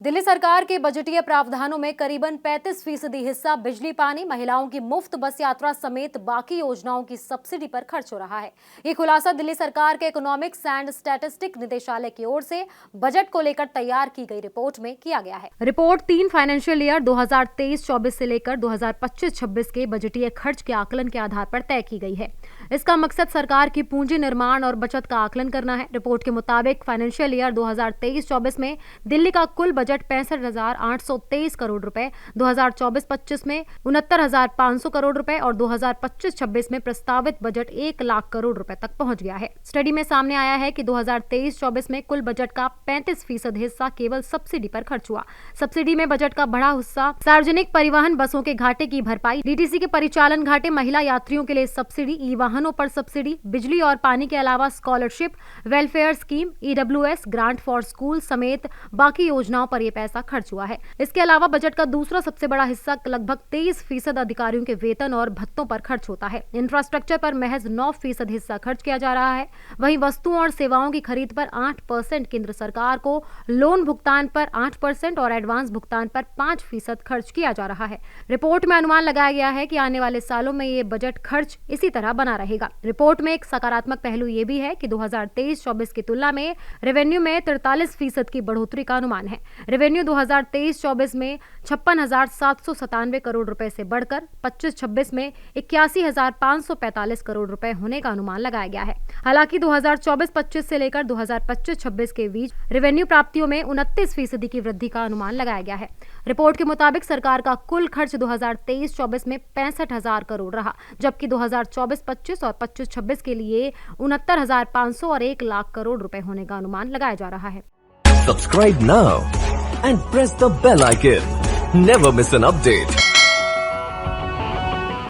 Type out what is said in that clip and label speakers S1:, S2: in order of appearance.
S1: दिल्ली सरकार के बजटीय प्रावधानों में करीबन 35% हिस्सा बिजली पानी, महिलाओं की मुफ्त बस यात्रा समेत बाकी योजनाओं की सब्सिडी पर खर्च हो रहा है। ये खुलासा दिल्ली सरकार के इकोनॉमिक्स एंड स्टैटिस्टिक निदेशालय की ओर से बजट को लेकर तैयार की गई रिपोर्ट में किया गया है। रिपोर्ट 3 फाइनेंशियल ईयर 2023-24 से लेकर 2025-26 के बजटीय खर्च के आकलन के आधार पर तय की गई है। इसका मकसद सरकार की पूंजी निर्माण और बचत का आकलन करना है। रिपोर्ट के मुताबिक फाइनेंशियल ईयर 2023-24 में दिल्ली का कुल बजट 65,823 करोड़ रुपए, 2024-25 में 69,500 करोड़ रुपए और 2025-26 में प्रस्तावित बजट 1 लाख करोड़ रुपए तक पहुंच गया है। स्टडी में सामने आया है कि 2023-24 में कुल बजट का 35% हिस्सा केवल सब्सिडी पर खर्च हुआ। सब्सिडी में बजट का बड़ा हिस्सा सार्वजनिक परिवहन बसों के घाटे की भरपाई, डीटीसी के परिचालन घाटे, महिला यात्रियों के लिए सब्सिडी, ई वाहनों पर सब्सिडी, बिजली और पानी के अलावा scholarship, welfare scheme, EWS, grant for school समेत बाकी योजनाओं पर यह पैसा खर्च हुआ है। इसके अलावा बजट का दूसरा सबसे बड़ा हिस्सा लगभग 23% अधिकारियों के वेतन और भत्तों पर खर्च होता है। इंफ्रास्ट्रक्चर पर महज 9% हिस्सा खर्च किया जा रहा है। वहीं वस्तुओं और सेवाओं की खरीद पर 8%, केंद्र सरकार को लोन भुगतान पर 8% और एडवांस भुगतान पर 5% खर्च किया जा रहा है। रिपोर्ट में अनुमान लगाया गया है कि आने वाले सालों में ये बजट खर्च इसी तरह बना रहेगा। रिपोर्ट में एक सकारात्मक पहलू ये भी है कि 2023-24 की तुलना में रेवेन्यू में 43% की बढ़ोतरी का अनुमान है। रेवेन्यू 2023-24 में 56,797 करोड़ रुपए से बढ़कर 25-26 में 81,545 करोड़ रुपए होने का अनुमान लगाया गया है। हालांकि 2024-25 से लेकर 2025-26 के बीच रेवेन्यू प्राप्तियों में 29% की वृद्धि का अनुमान लगाया गया है। रिपोर्ट के मुताबिक सरकार का कुल खर्च 2023-24 में 65,000 करोड़ रहा, जबकि 2024-25 और 25-26 के लिए 69,500 और 1 लाख करोड़ रुपए होने का अनुमान लगाया जा रहा है।
S2: Subscribe now and press the bell icon. Never miss an update.